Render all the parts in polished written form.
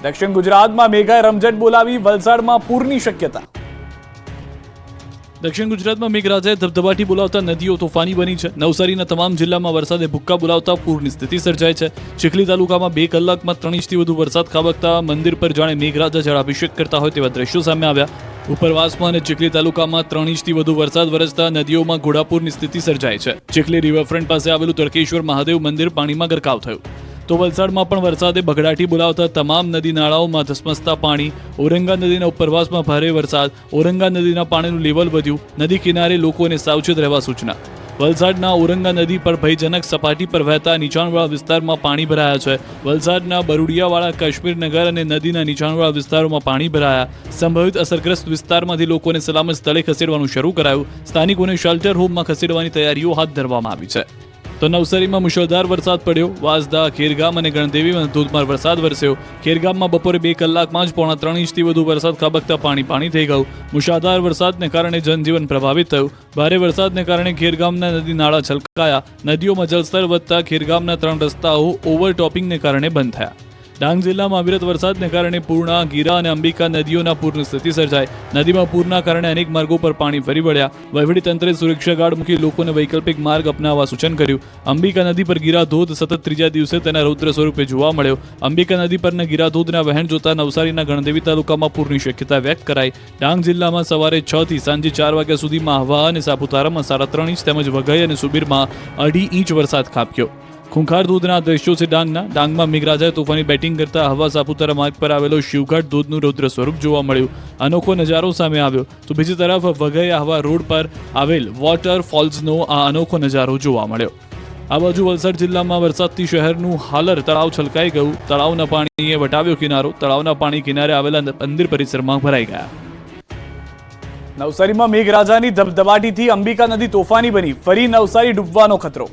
દક્ષિણ ગુજરાતમાં મેઘાએ રમઝટ બોલાવી, વલસાડમાં પૂરની શક્યતા. દક્ષિણ ગુજરાતમાં મેઘરાજાએ ધબધબાટી બોલાવતા નદીઓ તોફાની બની છે. નવસારીના તમામ જિલ્લામાં વરસાદે ભૂક્કા બોલાવતા પૂરની સ્થિતિ સર્જાઈ છે. ચીખલી તાલુકામાં 2 કલાકમાં 3 ઇંચથી વધુ વરસાદ ખાબકતા મંદિર પર જાણે મેઘરાજા જળાભિષેક કરતા હોય તેવા દ્રશ્યો સામે આવ્યા. ઉપરવાસમાં અને ચીખલી તાલુકામાં 3 ઇંચથી વધુ વરસાદ વરસતા નદીઓમાં ઘોડાપૂરની સ્થિતિ સર્જાઈ છે. ચીખલી રિવરફ્રન્ટ પાસે આવેલું તડકેશ્વર મહાદેવ મંદિર પાણીમાં ગરકાવ થયું. તો વલસાડમાં પણ વરસાદે બગડાટી બોલાવતા તમામ નદી નાળાઓમાં ધસમસતા પાણી. ઔરંગા નદીના ઉપરવાસમાં ભારે વરસાદ. ઔરંગા નદીના પાણીનું લેવલ વધ્યું. નદી કિનારે લોકોને સાવચેત રહેવા સૂચના. વલસાડના ઔરંગા નદી પર ભયજનક સપાટી પર વહેતા નીચાણવાળા વિસ્તારમાં પાણી ભરાયા છે. વલસાડના બરુડિયાવાળા કાશ્મીરનગર અને નદીના નીચાણવાળા વિસ્તારોમાં પાણી ભરાયા. સંભવિત અસરગ્રસ્ત વિસ્તારમાંથી લોકોને સલામત સ્થળે ખસેડવાનું શરૂ કરાયું. સ્થાનિકોને શેલ્ટર હોમમાં ખસેડવાની તૈયારીઓ હાથ ધરવામાં આવી છે. તો નવસારીમાં મુશળધાર વરસાદ પડ્યો. વાંસદા, ખેરગામ અને ગણદેવીમાં ધોધમાર વરસાદ વરસ્યો. ખેરગામમાં બપોરે 2 કલાકમાં જ 3 ઇંચથી વધુ વરસાદ ખાબકતા પાણી થઈ ગયું. મુશળધાર વરસાદને કારણે જનજીવન પ્રભાવિત થયું. ભારે વરસાદને કારણે ખેરગામના નદી નાળા છલકાયા. નદીઓમાં જળસ્તર વધતા ખેરગામના 3 રસ્તાઓ ઓવરટોપિંગને કારણે બંધ થયા. ડાંગ જિલ્લામાં અવિરત વરસાદને કારણે પૂર્ણા, ગીરા અને અંબિકા નદીઓના પૂરની સ્થિતિ સર્જાઈ. નદીમાં પૂરના કારણે અનેક માર્ગો પર પાણી ફરી વળ્યા. વહીવટીતંત્રે સુરક્ષા ગાર્ડ મૂકી લોકોને વૈકલ્પિક માર્ગ અપનાવવા સૂચન કર્યું. અંબિકા નદી પર ગીરા ધોધ સતત 3જા દિવસે તેના રૌદ્ર સ્વરૂપે જોવા મળ્યો. અંબિકા નદી પરના ગીરા ધોધના વહેણ જોતા નવસારીના ગણદેવી તાલુકામાં પૂરની શક્યતા વ્યક્ત કરાઈ. ડાંગ જિલ્લામાં સવારે 6 થી સાંજે 4 વાગ્યા સુધીમાં આહવા અને સાપુતારામાં 3.5 ઇંચ તેમજ વઘઈ અને સુબીરમાં 2.5 ઇંચ વરસાદ ખાબક્યો. ખૂંખાર ધોધના દ્રશ્યો છે ડાંગમાં મેઘરાજાએ તોફાની બેટિંગ કરતા હવા સાપુતારા માર્ગ પર આવેલો શિવઘાટ ધોધનું રૌદ્ર સ્વરૂપ જોવા મળ્યું. અનોખો નજારો સામે આવ્યો. તો બીજી તરફ વઘઈ આહવા રોડ પર આવેલ વોટર ફોલ્સનો આ અનોખો નજારો જોવા મળ્યો. આ બાજુ વલસાડ જિલ્લામાં વરસાદથી શહેરનું હાલર તળાવ છલકાઈ ગયું. તળાવના પાણીએ વટાવ્યો કિનારો. તળાવના પાણી કિનારે આવેલા મંદિર પરિસરમાં ભરાઈ ગયા. નવસારીમાં મેઘરાજાની ધબધબાટીથી અંબિકા નદી તોફાની બની. ફરી નવસારી ડૂબવાનો ખતરો.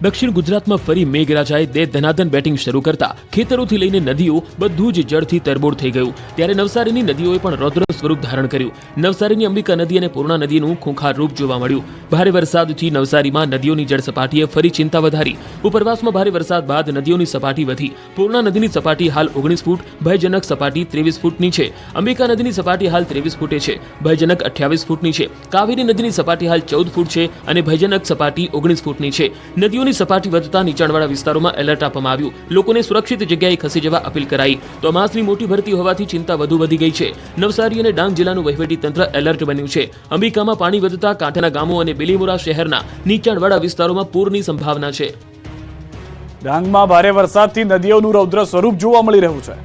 દક્ષિણ ગુજરાતમાં ફરી મેઘરાજાએ ધનાધન બેટિંગ શરૂ કરતા ખેતરોથી લઈને નદીઓ બધું જ જળથી તરબોળ થઈ ગયું. ત્યારે નવસારીની નદીઓએ પણ રૌદ્ર સ્વરૂપ ધારણ કર્યું. નવસારીની અંબિકા નદી અને પૂર્ણા નદીનું ખૂંખાર રૂપ જોવા મળ્યું. ભારે વરસાદથી નવસારીમાં નદીઓની જળ સપાટીએ ફરી ચિંતા વધારી. ઉપરવાસમાં ભારે વરસાદ બાદ નદીઓની સપાટી વધી. પૂર્ણા નદીની સપાટી હાલ 19 ફૂટ, ભયજનક સપાટી 23 ફૂટની છે. અંબિકા નદીની સપાટી હાલ 23 ફૂટે છે, ભયજનક 28 ફૂટની છે. કાવેરી નદીની સપાટી હાલ 14 ફૂટ છે અને ભયજનક સપાટી 19 ફૂટની છે. નદીઓની સપાટી વધતા નીચાણવાળા વિસ્તારોમાં એલર્ટ આપવામાં આવ્યું. લોકોને સુરક્ષિત જગ્યાએ ખસી જવા અપીલ કરાઈ. તો અમાસની મોટી ભરતી હોવાથી ચિંતા વધુ વધી ગઈ છે. નવસારી અને ડાંગ જિલ્લાનું વહીવટી તંત્ર એલર્ટ બન્યું છે. અંબિકામાં પાણી વધતા કાંઠાના ગામો અને બિલીમોરા શહેરના નીચાણવાળા વિસ્તારોમાં પૂરની સંભાવના છે. ડાંગમાં ભારે વરસાદથી નદીઓનું રૌદ્ર સ્વરૂપ જોવા મળી રહ્યું છે.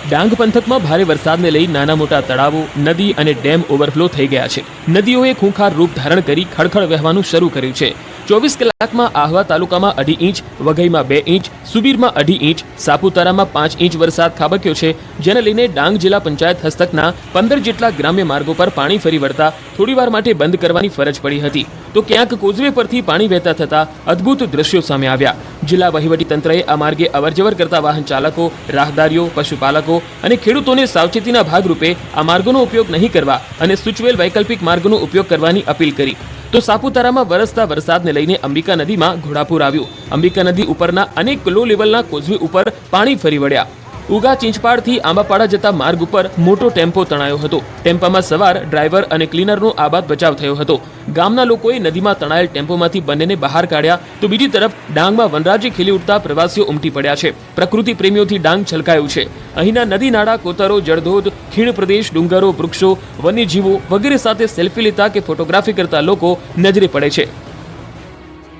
ડાંગ પંથકમાં ભારે વરસાદને લઈ નાના મોટા તળાવો, નદી અને ડેમ ઓવરફ્લો થઈ ગયા છે. નદીઓએ ખૂંખાર રૂપ ધારણ કરી ખળખળ વહેવાનું શરૂ કર્યું છે. 24 કલાકમાં આહવા તાલુકામાં 2.5 ઇંચ, વઘઈમાં 2 ઇંચ, સુબીરમાં 2.5 ઇંચ, સાપુતારામાં 5 ઇંચ વરસાદ ખાબક્યો છે. જેને લઈને ડાંગ જિલ્લા પંચાયત હસ્તકના 15 જેટલા ગ્રામ્ય માર્ગો પર પાણી ફરી વળતા થોડીવાર માટે બંધ કરવાની ફરજ પડી હતી. તો ક્યાંક કોઝવે પરથી પાણી વહેતા થતા અદ્ભુત દ્રશ્યો સામે આવ્યા. જિલ્લા વહીવટી તંત્રએ આ માર્ગે અવરજવર કરતા વાહન ચાલકો, રાહદારીઓ, પશુપાલકો અને ખેડૂતોને સાવચેતીના ભાગરૂપે આ માર્ગોનો ઉપયોગ નહીં કરવા અને સૂચવેલ વૈકલ્પિક માર્ગોનો ઉપયોગ કરવાની અપીલ કરી. તો સાપુતારામાં વરસતા વરસાદને લઈને અંબિકા નદીમાં ઘોડાપૂર આવ્યું. અંબિકા નદી ઉપરના અનેક લો લેવલના કોઝવે ઉપર પાણી ફરી વળ્યા. ઉગા ચીંચપાડથી આંબાપાડા જતા માર્ગ ઉપર મોટો ટેમ્પો તણાયો હતો. ટેમ્પામાં સવાર ડ્રાઈવર અને ક્લીનરનો આબાદ બચાવ થયો હતો. ગામના લોકોએ નદીમાં તણાયેલ ટેમ્પોમાંથી બંનેને બહાર કાઢ્યા. તો બીજી તરફ ડાંગમાં વનરાજી ખીલી ઉઠતા પ્રવાસીઓ ઉમટી પડ્યા છે. પ્રકૃતિ પ્રેમીઓથી ડાંગ છલકાયું છે. અહીંના નદી નાળા, કોતરો, જળધોધ, ખીણ પ્રદેશ, ડુંગરો, વૃક્ષો, વન્યજીવો વગેરે સાથે સેલ્ફી લેતા કે ફોટોગ્રાફી કરતા લોકો નજરે પડે છે.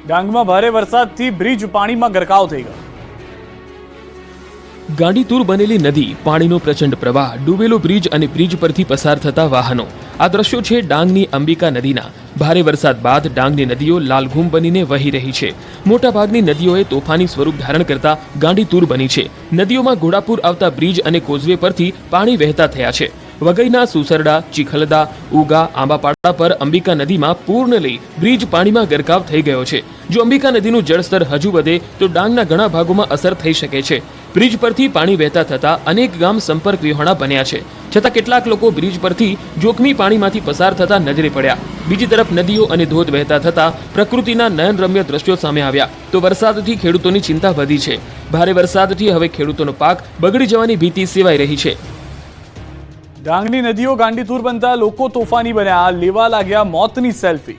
ડાંગમાં ભારે વરસાદથી બ્રિજ પાણીમાં ગરકાવ થઈ ગયો. ગાંડીતુર બનેલી નદી, પાણીનો પ્રચંડ પ્રવાહ, ડૂબેલો બ્રિજ અને બ્રિજ પરથી પસાર થતા વાહનો. આ દ્રશ્યો છે ડાંગની અંબિકા નદીના. ભારે વરસાદ બાદ ડાંગની નદીઓ લાલઘૂમ બનીને વહી રહી છે. મોટાભાગની નદીઓએ તોફાની સ્વરૂપ ધારણ કરતા ગાંડીતુર બની છે. નદીઓમાં ઘોડાપૂર આવતા બ્રિજ અને કોઝવે પરથી પાણી વહેતા થયા છે. વઘઈના સુસરડા, ચીખલદા, ઉગા, આંબાપાડા પર અંબિકા નદીમાં પૂરને લઈ બ્રિજ પાણીમાં ગરકાવ થઈ ગયો છે. જો અંબિકા નદીનું જળસ્તર હજુ વધે તો ડાંગના ઘણા ભાગોમાં અસર થઈ શકે છે. બ્રિજ પરથી પાણી વહેતા થતા અનેક ગામ સંપર્ક વિહોણા બન્યા છે. છતાં કેટલાક લોકો બ્રિજ પરથી જોખમી પાણીમાંથી પસાર થતા નજરે પડ્યા. બીજી તરફ નદીઓ અને ધોધ વહેતા થતા પ્રકૃતિના નયનરમ્ય દ્રશ્યો સામે આવ્યા તો વરસાદથી ખેડૂતોની ચિંતા વધી છે. ભારે વરસાદથી હવે ખેડૂતોનો પાક બગડી જવાની ભીતિ સેવાઈ રહી છે. ડાંગની નદીઓ ગાંડીતુર બનતા લોકો તોફાની બન્યા, લેવા લાગ્યા મોતની સેલ્ફી.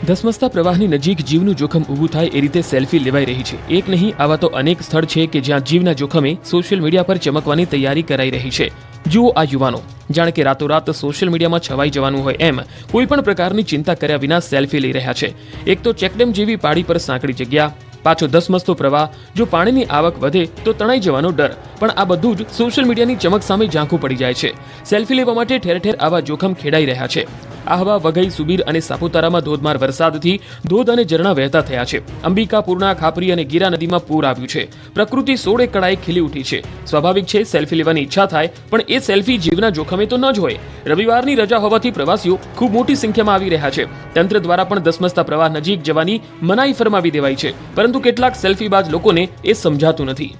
ધસમસતા પ્રવાહની નજીક જીવનું જોખમ ઊભું થાય એ રીતે સેલ્ફી લેવાઈ રહી છે. એક નહીં, આવા તો અનેક સ્થળ છે કે જ્યાં જીવના જોખમે સોશિયલ મીડિયા પર ચમકવાની તૈયારી કરાઈ રહી છે. જુઓ આ યુવાનો, જાણે કે રાતોરાત સોશિયલ મીડિયામાં છવાઈ જવાનું હોય એમ કોઈ પણ પ્રકારની ચિંતા કર્યા વિના સેલ્ફી લઈ રહ્યા છે. એક તો ચેકડેમ જેવી પાડી પર સાંકડી જગ્યા, પાછો ધસમસતો પ્રવાહ, જો પાણીની આવક વધે તો તણાઈ જવાનો ડર. પણ આ બધું જ સોશિયલ મીડિયાની ચમક સામે ઝાંખું પડી જાય છે. સેલ્ફી લેવા માટે ઠેર ઠેર આવા જોખમ ખેડાઈ રહ્યા છે. આહવા, વઘઈ, સુબીર અને સાપુતારામાં ધોધમાર વરસાદથી ધોધ અને ઝરણા વહેતા થયા છે. અંબિકા, પૂર્ણા, ખાપરી અને ગીરા નદીમાં પૂર આવ્યું છે. પ્રકૃતિ સોળે કળાએ ખીલી ઉઠી છે. સ્વાભાવિક છે સેલ્ફી લેવાની ઈચ્છા થાય, પણ એ સેલ્ફી જીવના જોખમે તો ન જ હોય. રવિવારની રજા હોવાથી પ્રવાસીઓ ખૂબ મોટી સંખ્યામાં આવી રહ્યા છે. તંત્ર દ્વારા પણ ધસમસતા પ્રવાહ નજીક જવાની મનાઈ ફરમાવી દેવાઈ છે, પરંતુ કેટલાક સેલ્ફીબાજ લોકોને એ સમજાતું નથી.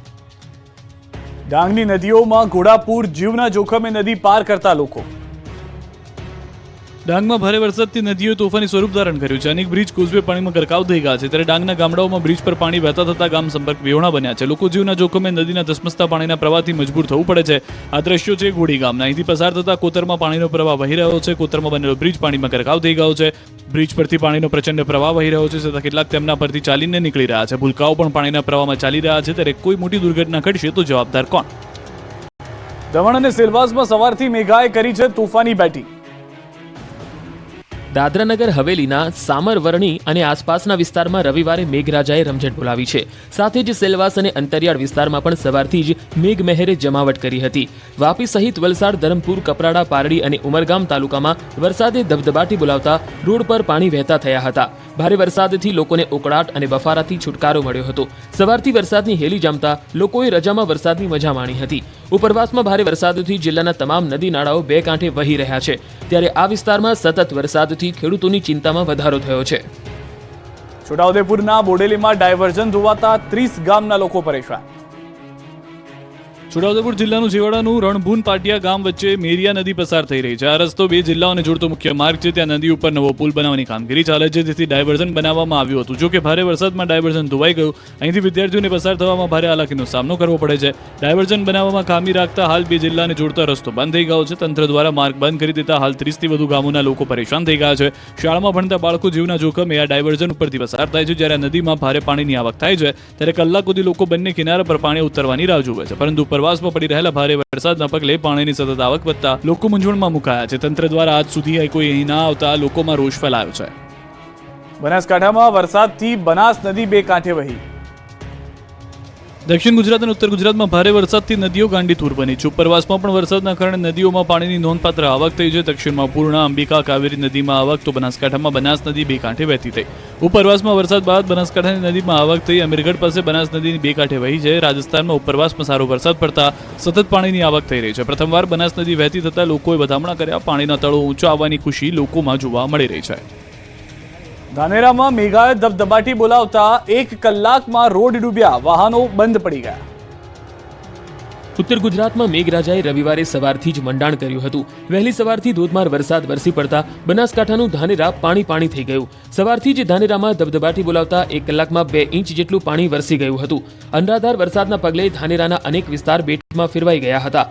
ડાંગની નદીઓમાં ઘોડાપૂર, જીવના જોખમે નદી પાર કરતા લોકો. ડાંગમાં ભારે વરસાદથી નદીઓએ તોફાની સ્વરૂપ ધારણ કર્યું છે. અનેક બ્રિજ, કોઝવે પાણીમાં ગરકાવ થઈ ગયા છે. ત્યારે ડાંગના ગામડાઓમાં બ્રિજ પર પાણી વહેતા થતા ગામ સંપર્ક વિહોણા બન્યા છે. લોકો જીવના જોખમે નદીના ધસમસતા પાણીના પ્રવાહથી મજબૂર થવું પડે છે. આ દ્રશ્યો છે ઘોડી ગામના. અહીંથી પસાર થતા કોતરમાં પાણીનો પ્રવાહ વહી રહ્યો છે. કોતરમાં બનેલો બ્રિજ પાણીમાં ગરકાવ થઈ ગયો છે. બ્રિજ પરથી પાણીનો પ્રચંડ પ્રવાહ વહી રહ્યો છે, છતાં કેટલાક તેમના પરથી ચાલીને નીકળી રહ્યા છે. ભૂલકાઓ પણ પાણીના પ્રવાહમાં ચાલી રહ્યા છે. ત્યારે કોઈ મોટી દુર્ઘટના ઘટશે તો જવાબદાર કોણ? દમણ અને સેલવાસમાં સવારથી મેઘાએ કરી છે તોફાની બેટિંગ. દાદરાનગર હવેલીના સામરવરણી અને આસપાસના વિસ્તારમાં રવિવારે મેઘરાજાએ રમઝટ બોલાવી છે. સાથે જ સેલવાસ અને અંતરિયાળ વિસ્તારમાં પણ સવારથી જ મેઘમહેરે જમાવટ કરી હતી. વાપી સહિત વલસાડ, ધરમપુર, કપરાડા, પારડી અને ઉમરગામ તાલુકામાં વરસાદે ધબધબાટી બોલાવતા રોડ પર પાણી વહેતા થયા હતા. ભારે વરસાદથી લોકોને ઉકળાટ અને બફારાથી છુટકારો મળ્યો હતો. સવારથી વરસાદની હેલી જામતા લોકોએ રજામાં વરસાદની મજા માણી હતી. ઉપરવાસમાં ભારે વરસાદથી જિલ્લાના તમામ નદી નાળાઓ બે કાંઠે વહી રહ્યા છે. ત્યારે આ વિસ્તારમાં સતત વરસાદથી ખેડૂતોની ચિંતામાં વધારો થયો છે. છોટાઉદેપુરના બોડેલીમાં ડાયવર્ઝન ધોવાતા 30 ગામના લોકો પરેશાન. છોટાઉદેપુર જિલ્લાનું છેવાડાનું રણભૂન પાટિયા ગામ વચ્ચે મેરિયા નદી પસાર થઈ રહી છે. આ રસ્તો બે જિલ્લાઓને જોડતો મુખ્ય માર્ગ છે. ત્યાં નદી ઉપર નવો પુલ બનાવવાની કામગીરી ચાલે છે, જેથી ડાયવર્ઝન બનાવવામાં આવ્યું હતું. જો કે ભારે વરસાદમાં ડાયવર્ઝન ધોવાઈ ગયું. અહીંથી વિદ્યાર્થીઓને પસાર થવામાં ભારે હાલાકીનો સામનો કરવો પડે છે. ડાયવર્ઝન બનાવવામાં ખામી રાખતા હાલ બે જિલ્લાને જોડતા રસ્તો બંધ થઈ ગયો છે. તંત્ર દ્વારા માર્ગ બંધ કરી દેતા હાલ 30થી વધુ ગામોના લોકો પરેશાન થઈ ગયા છે. શાળામાં ભણતા બાળકો જીવના જોખમે આ ડાયવર્ઝન ઉપરથી પસાર થાય છે. જ્યારે આ નદીમાં ભારે પાણીની આવક થાય છે, ત્યારે કલાક સુધી લોકો બંને કિનારા પર પાણી ઉતરવાની રાહ જુએ છે. પરંતુ ઉપરવાસમાં પડી રહેલા ભારે વરસાદના પગલે પાણીની સતત આવક વધતા લોકો મૂંઝવણમાં મુકાયા છે. તંત્ર દ્વારા આજ સુધી કોઈ અહીં ના આવતા લોકોમાં રોષ ફેલાયો છે. બનાસકાંઠામાં વરસાદથી બનાસ નદી બે કાંઠે વહી. દક્ષિણ ગુજરાત અને ઉત્તર ગુજરાતમાં ભારે વરસાદથી નદીઓ ગાંડીતુર બની છે. ઉપરવાસમાં પણ વરસાદના કારણે નદીઓમાં પાણીની નોંધપાત્ર આવક થઈ છે. દક્ષિણમાં પૂર્ણા, અંબિકા, કાવેરી નદીમાં આવક, તો બનાસકાંઠામાં બનાસ નદી બે કાંઠે વહેતી થઈ. ઉપરવાસમાં વરસાદ બાદ બનાસકાંઠાની નદીમાં આવક થઈ. અમીરગઢ પાસે બનાસ નદીની બે કાંઠે વહી છે. રાજસ્થાનમાં ઉપરવાસમાં સારો વરસાદ પડતા સતત પાણીની આવક થઈ રહી છે. પ્રથમવાર બનાસ નદી વહેતી થતા લોકોએ વધામણા કર્યા. પાણીના તળો ઊંચા આવવાની ખુશી લોકોમાં જોવા મળી રહી છે. ધાનેરામાં મેઘાએ ધબધબાટી બોલાવતા 1 કલાકમાં રોડ ડૂબ્યા, વાહનો બંધ પડી ગયા. ઉત્તર ગુજરાતમાં મેઘરાજાએ રવિવારે સવારથી જ મંડાણ કર્યું હતું. વહેલી સવારથી ધોધમાર વરસાદ વરસી પડતા બનાસકાંઠાનું ધાનેરા પાણી થઈ ગયું. સવારથી જ ધાનેરામાં ધબધબાટી બોલાવતા 1 કલાકમાં 2 ઇંચ જેટલું પાણી વરસી ગયું હતું. અનરાધાર વરસાદના પગલે ધાનેરાના અનેક વિસ્તાર બેટમાં ફેરવાઈ ગયા હતા.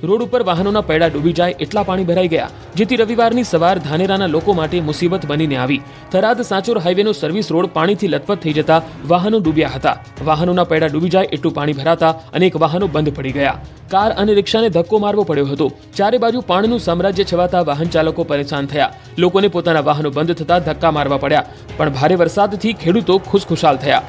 રોડ ઉપર વાહનોના પૈડા ડૂબી જાય એટલા પાણી ભરાઈ ગયા, જેથી રવિવારની સવાર ધાનેરાના લોકો માટે મુસીબત બનીને આવી. થરાદ સાંચોર હાઈવેનો સર્વિસ રોડ પાણીથી લથપથ થઈ જતા વાહનો ડૂબ્યા હતા. વાહનોના પૈડા ડૂબી જાય એટલું પાણી ભરાતા અનેક વાહનો બંધ પડી ગયા. કાર અને રિક્ષાને ધક્કો મારવો પડ્યો હતો. ચારે બાજુ પાણીનું સામ્રાજ્ય છવાતા વાહન ચાલકો પરેશાન થયા. લોકોને પોતાના વાહનો બંધ થતા ધક્કા મારવા પડ્યા. પણ ભારે વરસાદથી ખેડૂતો ખુશખુશાલ થયા.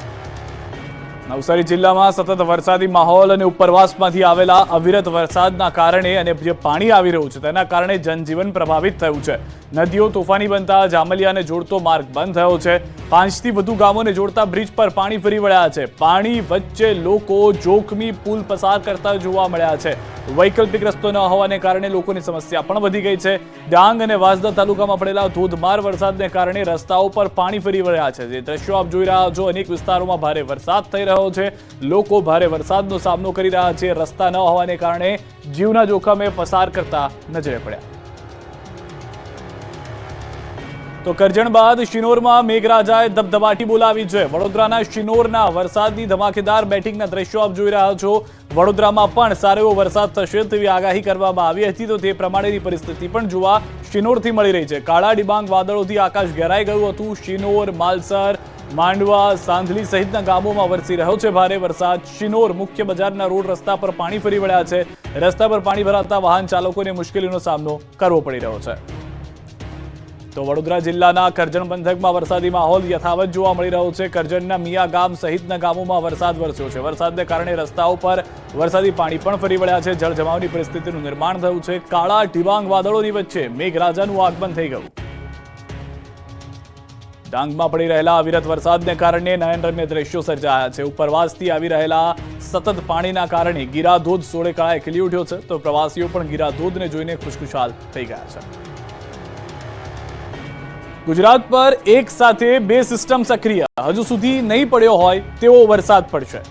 નવસારી જિલ્લામાં સતત વરસાદી માહોલ અને ઉપરવાસમાંથી આવેલા અવિરત વરસાદના કારણે અને જે પાણી આવી રહ્યું છે તેના કારણે જનજીવન પ્રભાવિત થયું છે. નદીઓ તોફાની બનતા જામલિયાને જોડતો માર્ગ બંધ થયો છે. 5 થી વધુ ગામોને જોડતા બ્રિજ પર પાણી ફરી વળ્યા છે. પાણી વચ્ચે લોકો જોખમી પુલ પસાર કરતા જોવા મળ્યા છે. વૈકલ્પિક રસ્તો ન હોવાને કારણે લોકોની સમસ્યા પણ વધી ગઈ છે. ડાંગ અને વાંસદા તાલુકામાં પડેલા ધોધમાર વરસાદને કારણે રસ્તાઓ પર પાણી ફરી વળ્યા છે. જે દ્રશ્યો આપ જોઈ રહ્યા છો, અનેક વિસ્તારોમાં ભારે વરસાદ થઈ રહ્યો છે. લોકો ભારે વરસાદનો સામનો કરી રહ્યા છે. રસ્તા ન હોવાને કારણે જીવના જોખમે પસાર કરતા નજરે પડ્યા. તો કરજણ બાદ શિનોરમાં મેઘરાજાએ ધબધબાટી બોલાવી છે. વડોદરાના શિનોરના વરસાદની ધમાકેદાર બેટિંગના દ્રશ્યો આપ જોઈ રહ્યા છો. વડોદરામાં પણ સારો એવો વરસાદ થશે તેવી આગાહી કરવામાં આવી હતી, તો તે પ્રમાણેની પરિસ્થિતિ પણ જોવા શિનોરથી મળી રહી છે. કાળા ડિબાંગ વાદળોથી આકાશ ઘેરાઈ ગયું હતું. શિનોર, માલસર, માંડવા, સાંધલી સહિતના ગામોમાં વરસી રહ્યો છે ભારે વરસાદ. શિનોર મુખ્ય બજારના રોડ રસ્તા પર પાણી ફરી વળ્યા છે. રસ્તા પર પાણી ભરાતા વાહન ચાલકોને મુશ્કેલીનો સામનો કરવો પડી રહ્યો છે. તો વડોદરા જિલ્લાના કરજણ પંથકમાં વરસાદી માહોલ યથાવત જોવા મળી રહ્યો છે. કરજણના મિયા ગામ સહિતના ગામોમાં વરસાદ વરસ્યો છે. વરસાદને કારણે રસ્તાઓ પર વરસાદી પાણી પણ ફરી વળ્યા છે. જળજમાવની પરિસ્થિતિનું નિર્માણ થયું છે. કાળા ડિબાંગ વાદળોની વચ્ચે મેઘરાજાનું આગમન થઈ ગયું. ડાંગમાં પડી રહેલા અવિરત વરસાદને કારણે નયનરમ્ય દ્રશ્યો સર્જાયા છે. ઉપરવાસથી આવી રહેલા સતત પાણીના કારણે ગીરાધોધ સોળે કળાએ ખીલી ઉઠ્યો છે. તો પ્રવાસીઓ પણ ગીરાધોધને જોઈને ખુશખુશાલ થઈ ગયા છે. ગુજરાત પર એક સાથે 2 સિસ્ટમ સક્રિય. હજુ સુધી નહીં પડ્યો હોય તેવો વરસાદ પડશે.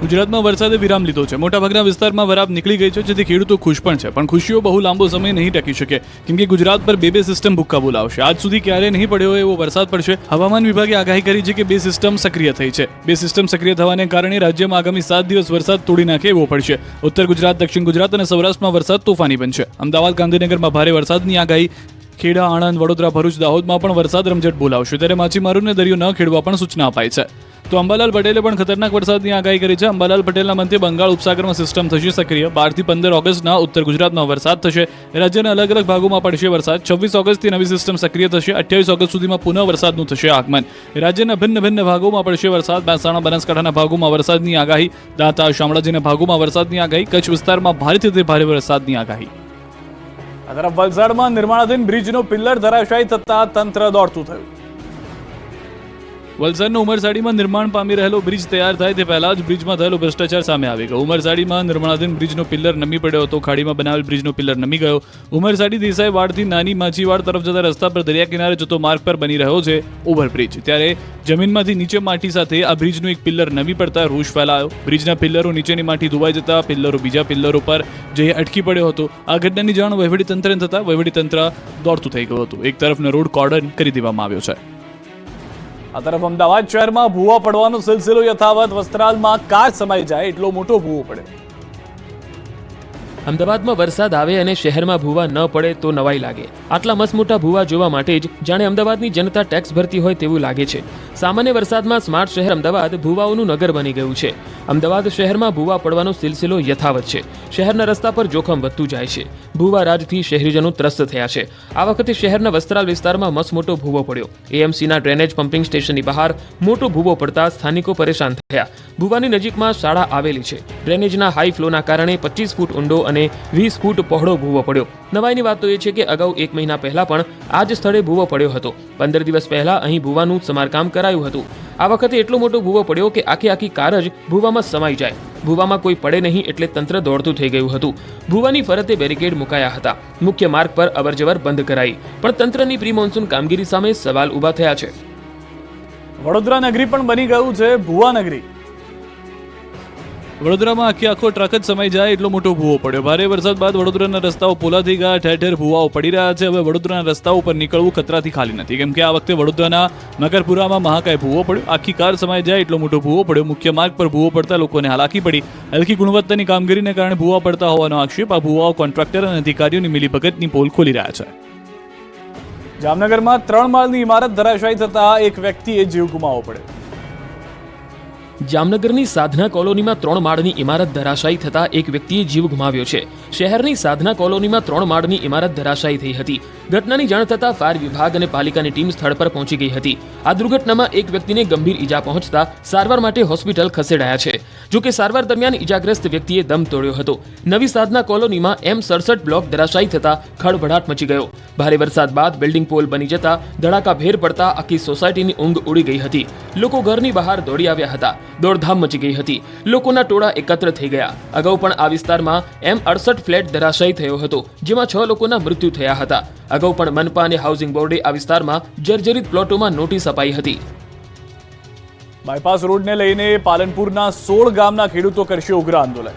ગુજરાતમાં વરસાદે વિરામ લીધો છે. મોટાભાગના વિસ્તારમાં વરાપ નીકળી ગઈ છે, જેથી ખેડૂતો ખુશ પણ છે. પણ ખુશીઓ બહુ લાંબો સમય નહીં ટકી શકે, કેમ કે ગુજરાત પર 2 સિસ્ટમ ભૂક્કા બોલાવશે. આજ સુધી ક્યારેય નહીં પડ્યો હોય એવો વરસાદ પડશે. હવામાન વિભાગે આગાહી કરી છે કે 2 સિસ્ટમ સક્રિય થઈ છે. 2 સિસ્ટમ સક્રિય થવાને કારણે રાજ્યમાં આગામી 7 દિવસ વરસાદ તોડી નાખે એવો પડશે. ઉત્તર ગુજરાત, દક્ષિણ ગુજરાત અને સૌરાષ્ટ્રમાં વરસાદ તોફાની બનશે. અમદાવાદ, ગાંધીનગરમાં ભારે વરસાદની આગાહી. ખેડા, આણંદ, વડોદરા, ભરૂચ, દાહોદમાં પણ વરસાદ રમઝટ બોલાવશે. ત્યારે માછીમારોને દરિયો ન ખેડવા પણ સૂચના અપાઈ છે. તો અંબાલાલ પટેલે પણ ખતરનાક વરસાદની આગાહી કરી છે. અંબાલાલ પટેલના મતે બંગાળ ઉપસાગરમાં સિસ્ટમ થશે સક્રિય. 12 થી 15 ઓગસ્ટના ઉત્તર ગુજરાતમાં વરસાદ થશે. રાજ્યના અલગ અલગ ભાગોમાં પડશે વરસાદ. 26 ઓગસ્ટથી નવી સિસ્ટમ સક્રિય થશે. 28 ઓગસ્ટ સુધીમાં પુનઃ વરસાદનું થશે આગમન. રાજ્યના ભિન્ન ભાગોમાં પડશે વરસાદ. મહેસાણા, બનાસકાંઠાના ભાગોમાં વરસાદની આગાહી. દાંતા, શામળાજીના ભાગોમાં વરસાદની આગાહી. કચ્છ વિસ્તારમાં ભારેથી ભારે વરસાદની આગાહી. આ તરફ વલસાડમાં નિર્માણાધીન બ્રિજનો પિલ્લર ધરાશાયી થતા તંત્ર દોડતું થયું. વલસાડનો ઉમરસાડીમાં નિર્માણ પામી રહેલો બ્રિજ તૈયાર થાય તે પહેલા જ બ્રિજમાં થયેલો ભ્રષ્ટાચાર સામે આવી ગયો. ઉમરસાડીમાં નિર્માણાધીન બ્રિજનો પિલ્લર નમી પડ્યો હતો. ખાડીમાં બનાવેલ બ્રિજનો પિલ્લર નમી ગયો. ઉમરસાડી દેસાઈવાડથી નાની માછીવાડ તરફ જતા રસ્તા પર દરિયા કિનારે જતો માર્ગ પર બની રહ્યો છે ઓવરબ્રિજ. ત્યારે જમીનમાંથી નીચે માટી સાથે આ બ્રિજનું એક પિલ્લર નમી પડતા રોષ ફેલાયો. બ્રિજના પિલ્લરો નીચેની માટી ધોવાઈ જતા પિલ્લરો બીજા પિલ્લરો પર જઈ અટકી પડ્યો હતો. આ ઘટનાની જાણ વહીવટીતંત્રને થતા વહીવટીતંત્ર દોડતું થઈ ગયું હતું. એક તરફનો રોડ કોર્ડન કરી દેવામાં આવ્યો છે. આ તરફ અમદાવાદ શહેરમાં ભૂવા પડવાનો સિલસિલો યથાવત. વસ્ત્રાલમાં કાર સમાઈ જાય એટલો મોટો ભૂવો પડ્યો. અમદાવાદમાં વરસાદ આવે અને શહેરમાં ભૂવા ન પડે તો નવાઈ લાગે. આટલા મસમોટા ભૂવા જોવા માટે જ જાણે અમદાવાદની જનતા ટેક્સ ભરતી હોય તેવું લાગે છે. સામાન્ય વરસાદમાં સ્માર્ટ શહેર અમદાવાદ ભૂવાઓનું નગર બની ગયું છે. અમદાવાદ શહેરમાં ભૂવા પડવાનો સિલસિલો યથાવત છે. શહેરના રસ્તા પર જોખમ વધતું જાય છે. ભૂવા રાજથી શહેરીજનો ત્રસ્ત થયા છે. આ વખતે શહેરના વસ્ત્રાલ વિસ્તારમાં મસમોટો ભૂવો પડ્યો. એએમસીના ડ્રેનેજ પમ્પિંગ સ્ટેશનની બહાર મોટો ભૂવો પડતા સ્થાનિકો પરેશાન થયા. ભૂવાની નજીકમાં શાળા આવેલી છે. ડ્રેનેજના હાઈ ફ્લોના કારણે 25 ફૂટ ઊંડો અને 20 ફૂટ પહોળો ભૂવો પડ્યો. નવાઈની વાત તો એ છે કે અગાઉ 1 મહિના પહેલા પણ આ જ સ્થળે ભૂવો પડ્યો હતો. 15 દિવસ પહેલા અહીં ભૂવાનું સમારકામ કરાયું હતું. આ વખતે એટલો મોટો ભૂવો પડ્યો કે આખી કાર જ ભૂવામાં સમાઈ જાય. ભૂવામાં કોઈ પડે નહીં એટલે તંત્ર દોડતું થઈ ગયું હતું. ભૂવાની ફરતે બેરિકેડ મુકાયા હતા. મુખ્ય માર્ગ પર અવરજવર બંધ કરાઈ. પણ તંત્રની પ્રી મોન્સૂન કામગીરી સામે સવાલ ઊભા થયા છે. વડોદરા નગરી પણ બની ગયું છે ભૂવા નગરી. વડોદરામાં આખો ટ્રક જ સમાઈ જાય એટલો મોટો ભૂવો પડ્યો. ભારે વરસાદ બાદ વડોદરાના રસ્તાઓ પોલા થઈ ગયા. ઠેર ઠેર ભૂવાઓ પડી રહ્યા છે. હવે વડોદરાના રસ્તાઓ પર નીકળવું ખતરાથી ખાલી નથી, કેમ કે આ વખતે વડોદરાના મકરપુરામાં મહાકાય ભૂવો પડ્યો. આખી કાર સમાઈ જાય એટલો મોટો ભૂવો પડ્યો. મુખ્ય માર્ગ પર ભૂવો પડતા લોકોને હાલાકી પડી. હલકી ગુણવત્તાની કામગીરીને કારણે ભૂવા પડતા હોવાનો આક્ષેપ. આ ભૂવાઓ કોન્ટ્રાક્ટર અને અધિકારીઓની મિલીભગતની પોલ ખોલી રહ્યા છે. જામનગરમાં 3 માળની ઇમારત ધરાશાયી થતા એક વ્યક્તિએ જીવ ગુમાવવો પડ્યો. જામનગરની સાધના કોલોનીમાં 3 માળની ઇમારત ધરાશાયી થતા એક વ્યક્તિએ જીવ ગુમાવ્યો છે. શહેરની સાધના કોલોનીમાં 3 માળની ઇમારત ધરાશાયી થઈ હતી. ઘટનાની જાણ થતાં ફાયર વિભાગ અને પાલિકાની ટીમ સ્થળ પર પહોંચી ગઈ હતી. આ દુર્ઘટનામાં એક વ્યક્તિને ગંભીર ઈજા પહોંચતા સારવાર માટે હોસ્પિટલ ખસેડાયા છે. જો કે સારવાર દરમિયાન ઈજાગ્રસ્ત વ્યક્તિએ દમ તોડ્યો હતો. નવી સાધના કોલોનીમાં M67 બ્લોક ધરાશાયી થતા ખળભળાટ મચી ગયો. ભારે વરસાદ બાદ બિલ્ડિંગ પોલ બની જતા ધડાકાભેર પડતા આખી સોસાયટીની ઊંઘ ઉડી ગઈ હતી. લોકો ઘરની બહાર દોડી આવ્યા હતા. દોડધામ મચી ગઈ હતી. લોકોના ટોળા એકત્ર થઈ ગયા. અગાઉ પણ આ વિસ્તારમાં M68 ફ્લેટ ધરાશાયી થયો હતો, જેમાં 6 લોકોના મૃત્યુ થયા હતા. અગાઉ પણ મનપા અને હાઉસિંગ બોર્ડે આ વિસ્તારમાં જર્જરિત પ્લોટોમાં નોટિસ અપાઈ હતી. બાયપાસ રોડને લઈને પાલનપુરના 16 ગામના ખેડૂતો કરશે ઉગ્ર આંદોલન.